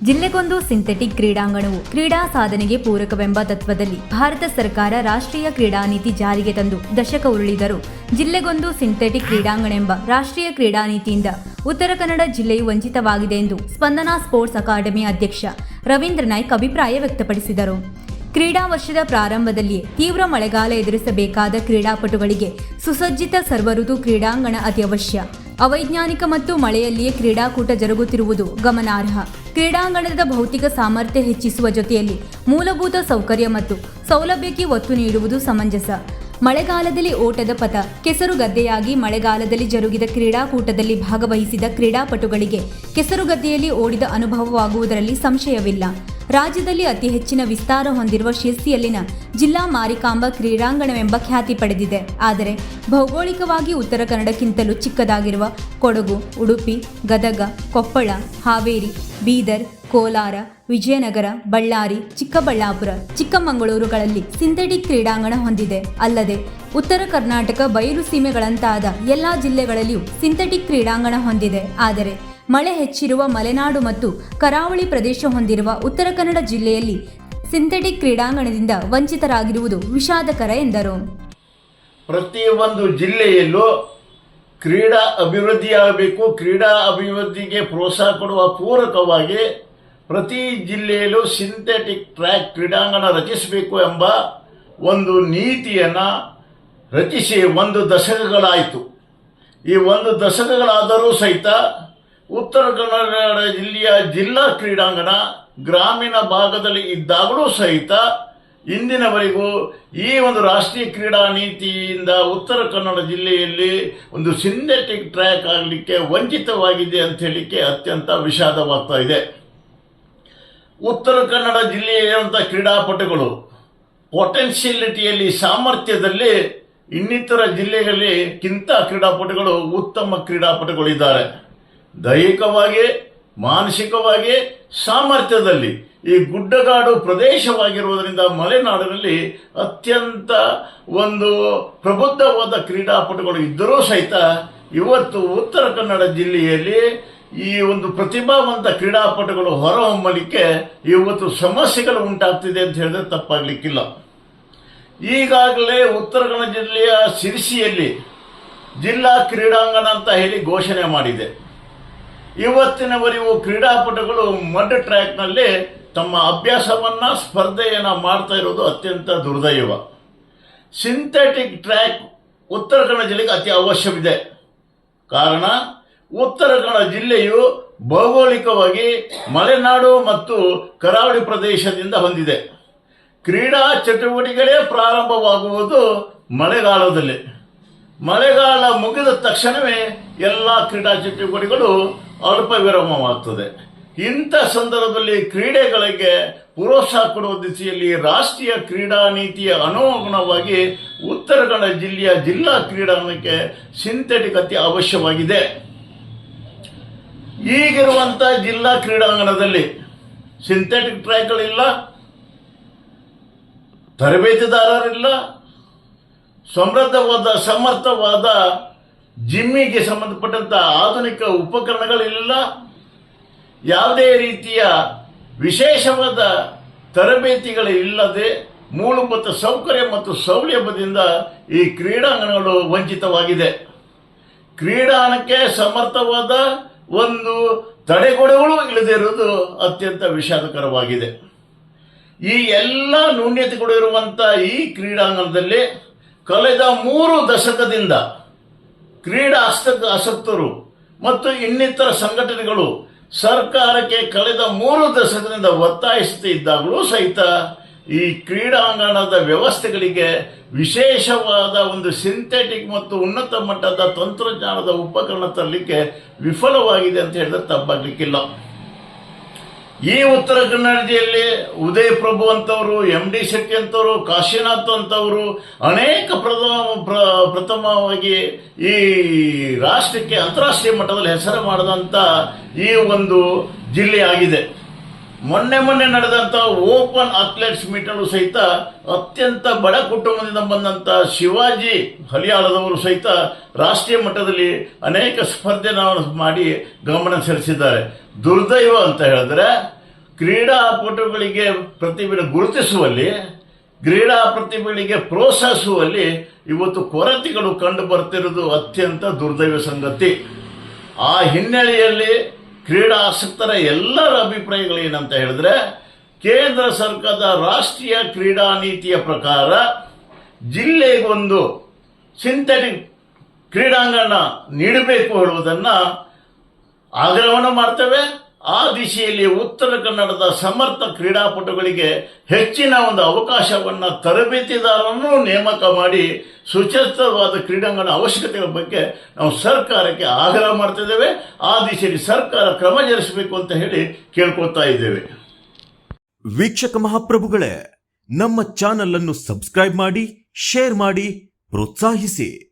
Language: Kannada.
ಜಿಲ್ಲೆಗೊಂದು ಸಿಂಥೆಟಿಕ್ ಕ್ರೀಡಾಂಗಣವು ಕ್ರೀಡಾ ಸಾಧನೆಗೆ ಪೂರಕವೆಂಬ ತತ್ವದಲ್ಲಿ ಭಾರತ ಸರ್ಕಾರ ರಾಷ್ಟ್ರೀಯ ಕ್ರೀಡಾ ನೀತಿ ಜಾರಿಗೆ ತಂದು ದಶಕ ಉರುಳಿದರೂ ಜಿಲ್ಲೆಗೊಂದು ಸಿಂಥೆಟಿಕ್ ಕ್ರೀಡಾಂಗಣ ಎಂಬ ರಾಷ್ಟ್ರೀಯ ಕ್ರೀಡಾ ನೀತಿಯಿಂದ ಉತ್ತರ ಕನ್ನಡ ಜಿಲ್ಲೆಯು ವಂಚಿತವಾಗಿದೆ ಎಂದು ಸ್ಪಂದನಾ ಸ್ಪೋರ್ಟ್ಸ್ ಅಕಾಡೆಮಿ ಅಧ್ಯಕ್ಷ ರವೀಂದ್ರ ನಾಯ್ಕ್ ಅಭಿಪ್ರಾಯ ವ್ಯಕ್ತಪಡಿಸಿದರು. ಕ್ರೀಡಾ ವರ್ಷದ ಪ್ರಾರಂಭದಲ್ಲಿಯೇ ತೀವ್ರ ಮಳೆಗಾಲ ಎದುರಿಸಬೇಕಾದ ಕ್ರೀಡಾಪಟುಗಳಿಗೆ ಸುಸಜ್ಜಿತ ಸರ್ವಋತು ಕ್ರೀಡಾಂಗಣ ಅತಿ ಅವಶ್ಯ. ಅವೈಜ್ಞಾನಿಕ ಮತ್ತು ಮಳೆಯಲ್ಲಿಯೇ ಕ್ರೀಡಾಕೂಟ ಜರುಗುತ್ತಿರುವುದು ಗಮನಾರ್ಹ. ಕ್ರೀಡಾಂಗಣದ ಭೌತಿಕ ಸಾಮರ್ಥ್ಯ ಹೆಚ್ಚಿಸುವ ಜೊತೆಯಲ್ಲಿ ಮೂಲಭೂತ ಸೌಕರ್ಯ ಮತ್ತು ಸೌಲಭ್ಯಕ್ಕೆ ಒತ್ತು ನೀಡುವುದು ಸಮಂಜಸ. ಮಳೆಗಾಲದಲ್ಲಿ ಓಟದ ಪಥ ಕೆಸರುಗದ್ದೆಯಾಗಿ ಮಳೆಗಾಲದಲ್ಲಿ ಜರುಗಿದ ಕ್ರೀಡಾಕೂಟದಲ್ಲಿ ಭಾಗವಹಿಸಿದ ಕ್ರೀಡಾಪಟುಗಳಿಗೆ ಕೆಸರುಗದ್ದೆಯಲ್ಲಿ ಓಡಿದ ಅನುಭವವಾಗುವುದರಲ್ಲಿ ಸಂಶಯವಿಲ್ಲ. ರಾಜ್ಯದಲ್ಲಿ ಅತಿ ಹೆಚ್ಚಿನ ವಿಸ್ತಾರ ಹೊಂದಿರುವ ಶಿರ್ಸಿಯಲ್ಲಿನ ಜಿಲ್ಲಾ ಮಾರಿಕಾಂಬ ಕ್ರೀಡಾಂಗಣವೆಂಬ ಖ್ಯಾತಿ ಪಡೆದಿದೆ. ಆದರೆ ಭೌಗೋಳಿಕವಾಗಿ ಉತ್ತರ ಕನ್ನಡಕ್ಕಿಂತಲೂ ಚಿಕ್ಕದಾಗಿರುವ ಕೊಡಗು, ಉಡುಪಿ, ಗದಗ, ಕೊಪ್ಪಳ, ಹಾವೇರಿ, ಬೀದರ್, ಕೋಲಾರ, ವಿಜಯನಗರ, ಬಳ್ಳಾರಿ, ಚಿಕ್ಕಬಳ್ಳಾಪುರ, ಚಿಕ್ಕಮಗಳೂರುಗಳಲ್ಲಿ ಸಿಂಥೆಟಿಕ್ ಕ್ರೀಡಾಂಗಣ ಹೊಂದಿದೆ. ಅಲ್ಲದೆ ಉತ್ತರ ಕರ್ನಾಟಕ ಬಯಲು ಸೀಮೆಗಳಂತಾದ ಎಲ್ಲಾ ಜಿಲ್ಲೆಗಳಲ್ಲಿಯೂ ಸಿಂಥೆಟಿಕ್ ಕ್ರೀಡಾಂಗಣ ಹೊಂದಿದೆ. ಆದರೆ ಮಳೆ ಹೆಚ್ಚಿರುವ ಮಲೆನಾಡು ಮತ್ತು ಕರಾವಳಿ ಪ್ರದೇಶ ಹೊಂದಿರುವ ಉತ್ತರ ಕನ್ನಡ ಜಿಲ್ಲೆಯಲ್ಲಿ ಸಿಂಥೆಟಿಕ್ ಕ್ರೀಡಾಂಗಣದಿಂದ ವಂಚಿತರಾಗಿರುವುದು ವಿಷಾದಕರ ಎಂದರು. ಪ್ರತಿಯೊಂದು ಜಿಲ್ಲೆಯಲ್ಲೂ ಕ್ರೀಡಾ ಅಭಿವೃದ್ಧಿಯಾಗಬೇಕು. ಕ್ರೀಡಾ ಅಭಿವೃದ್ಧಿಗೆ ಪ್ರೋತ್ಸಾಹ ಕೊಡುವ ಪೂರಕವಾಗಿ ಪ್ರತಿ ಜಿಲ್ಲೆಯಲ್ಲೂ ಸಿಂಥೆಟಿಕ್ ಟ್ರ್ಯಾಕ್ ಕ್ರೀಡಾಂಗಣ ರಚಿಸಬೇಕು ಎಂಬ ಒಂದು ನೀತಿಯನ್ನು ರಚಿಸಿ 1 ದಶಕಗಳಾಯಿತು. ಈ 1 ದಶಕಗಳಾದರೂ ಸಹಿತ ಉತ್ತರ ಕನ್ನಡ ಜಿಲ್ಲೆಯ ಜಿಲ್ಲಾ ಕ್ರೀಡಾಂಗಣ ಗ್ರಾಮೀಣ ಭಾಗದಲ್ಲಿ ಇದ್ದಾಗಲೂ ಸಹಿತ ಇಂದಿನವರೆಗೂ ಈ ಒಂದು ರಾಷ್ಟ್ರೀಯ ಕ್ರೀಡಾ ನೀತಿಯಿಂದ ಉತ್ತರ ಕನ್ನಡ ಜಿಲ್ಲೆಯಲ್ಲಿ ಒಂದು ಸಿಂಥೆಟಿಕ್ ಟ್ರ್ಯಾಕ್ ಆಗಲಿಕ್ಕೆ ವಂಚಿತವಾಗಿದೆ ಅಂತ ಹೇಳಲಿಕ್ಕೆ ಅತ್ಯಂತ ವಿಷಾದವಾಗ್ತಾ ಇದೆ. ಉತ್ತರ ಕನ್ನಡ ಜಿಲ್ಲೆಯಂಥ ಕ್ರೀಡಾಪಟುಗಳು ಸಾಮರ್ಥ್ಯದಲ್ಲಿ ಇನ್ನಿತರ ಜಿಲ್ಲೆಗಳಿಗಿಂತ ಕ್ರೀಡಾಪಟುಗಳು ಉತ್ತಮ ಕ್ರೀಡಾಪಟುಗಳಿದ್ದಾರೆ. ದೈಹಿಕವಾಗಿ, ಮಾನಸಿಕವಾಗಿ, ಸಾಮರ್ಥ್ಯದಲ್ಲಿ ಈ ಗುಡ್ಡಗಾಡು ಪ್ರದೇಶವಾಗಿರುವುದರಿಂದ ಮಲೆನಾಡಿನಲ್ಲಿ ಅತ್ಯಂತ ಒಂದು ಪ್ರಬುದ್ಧವಾದ ಕ್ರೀಡಾಪಟುಗಳು ಇದ್ದರೂ ಸಹಿತ ಇವತ್ತು ಉತ್ತರ ಕನ್ನಡ ಜಿಲ್ಲೆಯಲ್ಲಿ ಈ ಒಂದು ಪ್ರತಿಭಾವಂತ ಕ್ರೀಡಾಪಟುಗಳು ಹೊರಹೊಮ್ಮಲಿಕ್ಕೆ ಇವತ್ತು ಸಮಸ್ಯೆಗಳು ಉಂಟಾಗ್ತಿದೆ ಅಂತ ಹೇಳಿದ್ರೆ ತಪ್ಪಾಗಲಿಕ್ಕಿಲ್ಲ. ಈಗಾಗಲೇ ಉತ್ತರ ಕನ್ನಡ ಜಿಲ್ಲೆಯ ಸಿರ್ಸಿಯಲ್ಲಿ ಜಿಲ್ಲಾ ಕ್ರೀಡಾಂಗಣ ಅಂತ ಹೇಳಿ ಘೋಷಣೆ ಮಾಡಿದೆ. ಇವತ್ತಿನವರೆಗೂ ಕ್ರೀಡಾಪಟುಗಳು ಮಡ್ ಟ್ರ್ಯಾಕ್ನಲ್ಲಿ ತಮ್ಮ ಅಭ್ಯಾಸವನ್ನು ಸ್ಪರ್ಧೆಯನ್ನು ಮಾಡ್ತಾ ಇರೋದು ಅತ್ಯಂತ ದುರ್ದೈವ. ಸಿಂಥೆಟಿಕ್ ಟ್ರ್ಯಾಕ್ ಉತ್ತರ ಕನ್ನಡ ಜಿಲ್ಲೆಗೆ ಅತಿ ಅವಶ್ಯವಿದೆ. ಕಾರಣ ಉತ್ತರ ಕನ್ನಡ ಜಿಲ್ಲೆಯು ಭೌಗೋಳಿಕವಾಗಿ ಮಲೆನಾಡು ಮತ್ತು ಕರಾವಳಿ ಪ್ರದೇಶದಿಂದ ಹೊಂದಿದೆ. ಕ್ರೀಡಾ ಚಟುವಟಿಕೆಗಳೇ ಪ್ರಾರಂಭವಾಗುವುದು ಮಳೆಗಾಲದಲ್ಲಿ. ಮಳೆಗಾಲ ಮುಗಿದ ತಕ್ಷಣವೇ ಎಲ್ಲ ಕ್ರೀಡಾ ಚಟುವಟಿಕೆಗಳು ಅಲ್ಪ ವಿರಾಮವಾಗ್ತದೆ. ಇಂಥ ಸಂದರ್ಭದಲ್ಲಿ ಕ್ರೀಡೆಗಳಿಗೆ ಪ್ರೋತ್ಸಾಹ ಕೊಡುವ ದಿಸೆಯಲ್ಲಿ ರಾಷ್ಟ್ರೀಯ ಕ್ರೀಡಾ ನೀತಿಯ ಅನುಗುಣವಾಗಿ ಉತ್ತರ ಕನ್ನಡ ಜಿಲ್ಲೆಯ ಜಿಲ್ಲಾ ಕ್ರೀಡಾಂಗಣಕ್ಕೆ ಸಿಂಥೆಟಿಕ್ ಅತಿ ಅವಶ್ಯವಾಗಿದೆ. ಈಗಿರುವಂಥ ಜಿಲ್ಲಾ ಕ್ರೀಡಾಂಗಣದಲ್ಲಿ ಸಿಂಥೆಟಿಕ್ ಟ್ರ್ಯಾಕ್ಗಳಿಲ್ಲ, ತರಬೇತಿದಾರರಿಲ್ಲ, ಸಮರ್ಥವಾದ ಜಿಮ್ಮಿಗೆ ಸಂಬಂಧಪಟ್ಟಂಥ ಆಧುನಿಕ ಉಪಕರಣಗಳಿಲ್ಲ, ಯಾವುದೇ ರೀತಿಯ ವಿಶೇಷವಾದ ತರಬೇತಿಗಳಿಲ್ಲದೆ ಮೂಲಭೂತ ಸೌಕರ್ಯ ಮತ್ತು ಸೌಲಭ್ಯದಿಂದ ಈ ಕ್ರೀಡಾಂಗಣಗಳು ವಂಚಿತವಾಗಿದೆ. ಕ್ರೀಡಾಂಗಣಕ್ಕೆ ಸಮರ್ಥವಾದ ಒಂದು ತಡೆಗೋಡೆಗಳು ಇಲ್ಲದಿರುವುದು ಅತ್ಯಂತ ವಿಷಾದಕರವಾಗಿದೆ. ಈ ಎಲ್ಲ ನ್ಯೂನ್ಯತೆಗಳು ಇರುವಂಥ ಈ ಕ್ರೀಡಾಂಗಣದಲ್ಲಿ ಕಳೆದ 3 ದಶಕದಿಂದ ಕ್ರೀಡಾ ಆಸಕ್ತರು ಮತ್ತು ಇನ್ನಿತರ ಸಂಘಟನೆಗಳು ಸರ್ಕಾರಕ್ಕೆ ಕಳೆದ 3 ದಶಕದಿಂದ ಒತ್ತಾಯಿಸುತ್ತಿದ್ದಾಗಲೂ ಸಹಿತ ಈ ಕ್ರೀಡಾಂಗಣದ ವ್ಯವಸ್ಥೆಗಳಿಗೆ ವಿಶೇಷವಾದ ಒಂದು ಸಿಂಥೆಟಿಕ್ ಮತ್ತು ಉನ್ನತ ಮಟ್ಟದ ತಂತ್ರಜ್ಞಾನದ ಉಪಕರಣ ತರಲಿಕ್ಕೆ ವಿಫಲವಾಗಿದೆ ಅಂತ ಹೇಳಿದ್ರೆ ತಪ್ಪಾಗಲಿಕ್ಕಿಲ್ಲ. ಈ ಉತ್ತರ ಕನ್ನಡ ಜಿಲ್ಲೆಯಲ್ಲಿ ಉದಯ್ ಪ್ರಭು ಅಂತವರು, MD ಶೆಟ್ಟಿ ಅಂತವರು, ಕಾಶಿನಾಥ್ ಅಂತವರು ಅನೇಕ ಪ್ರಥಮವಾಗಿ ಈ ರಾಷ್ಟ್ರಕ್ಕೆ ಅಂತಾರಾಷ್ಟ್ರೀಯ ಮಟ್ಟದಲ್ಲಿ ಹೆಸರು ಮಾಡಿದಂಥ ಈ ಒಂದು ಜಿಲ್ಲೆಯಾಗಿದೆ. ಮೊನ್ನೆ ನಡೆದಂಥ ಓಪನ್ ಅಥ್ಲೆಟ್ಸ್ ಮೀಟಲ್ಲೂ ಸಹಿತ ಅತ್ಯಂತ ಬಡ ಕುಟುಂಬದಿಂದ ಬಂದಂಥ ಶಿವಾಜಿ ಹಲಿಯಾಳದವರು ಸಹಿತ ರಾಷ್ಟ್ರೀಯ ಮಟ್ಟದಲ್ಲಿ ಅನೇಕ ಸ್ಪರ್ಧೆಗಳನ್ನು ಮಾಡಿ ಗಮನ ಸೆಳೆಸಿದ್ದಾರೆ. ದುರ್ದೈವ ಅಂತ ಹೇಳಿದ್ರೆ ಕ್ರೀಡಾಪಟುಗಳಿಗೆ ಪ್ರತಿಭೆ ಗುರುತಿಸುವಲ್ಲಿ, ಕ್ರೀಡಾ ಪ್ರತಿಭೆಗಳಿಗೆ ಪ್ರೋತ್ಸಾಹಿಸುವಲ್ಲಿ ಇವತ್ತು ಕೊರತೆಗಳು ಕಂಡು ಬರ್ತಿರೋದು ಅತ್ಯಂತ ದುರ್ದೈವ ಸಂಗತಿ. ಆ ಹಿನ್ನೆಲೆಯಲ್ಲಿ ಕ್ರೀಡಾ ಆಸಕ್ತರ ಎಲ್ಲರ ಅಭಿಪ್ರಾಯಗಳು ಏನಂತ ಹೇಳಿದ್ರೆ, ಕೇಂದ್ರ ಸರ್ಕಾರದ ರಾಷ್ಟ್ರೀಯ ಕ್ರೀಡಾ ನೀತಿಯ ಪ್ರಕಾರ ಜಿಲ್ಲೆಗೊಂದು ಸಿಂಥೆಟಿಕ್ ಕ್ರೀಡಾಂಗಣ ನೀಡಬೇಕು ಹೇಳುವುದನ್ನು ಆಗ್ರಹವನ್ನು ಮಾಡ್ತೇವೆ. ಆ ದಿಶೆಯಲ್ಲಿ ಉತ್ತರ ಕನ್ನಡದ ಸಮರ್ಥ ಕ್ರೀಡಾಪಟುಗಳಿಗೆ ಹೆಚ್ಚಿನ ಒಂದು ಅವಕಾಶವನ್ನು ತರಬೇತಿದಾರರನ್ನು ನೇಮಕ ಮಾಡಿ ಸುಸಜ್ಜಿತವಾದ ಕ್ರೀಡಾಂಗಣ ಅವಶ್ಯಕತೆಗಳ ಬಗ್ಗೆ ನಾವು ಸರ್ಕಾರಕ್ಕೆ ಆಗ್ರಹ ಮಾಡ್ತಿದ್ದೇವೆ. ಆ ದಿಶೆಯಲ್ಲಿ ಸರ್ಕಾರ ಕ್ರಮ ಜರುಗಿಸಬೇಕು ಅಂತ ಹೇಳಿ ಕೇಳ್ಕೊಳ್ತಾ ಇದ್ದೇವೆ. ವೀಕ್ಷಕ ಮಹಾಪ್ರಭುಗಳೇ, ನಮ್ಮ ಚಾನಲ್ ಅನ್ನು ಸಬ್ಸ್ಕ್ರೈಬ್ ಮಾಡಿ, ಶೇರ್ ಮಾಡಿ, ಪ್ರೋತ್ಸಾಹಿಸಿ.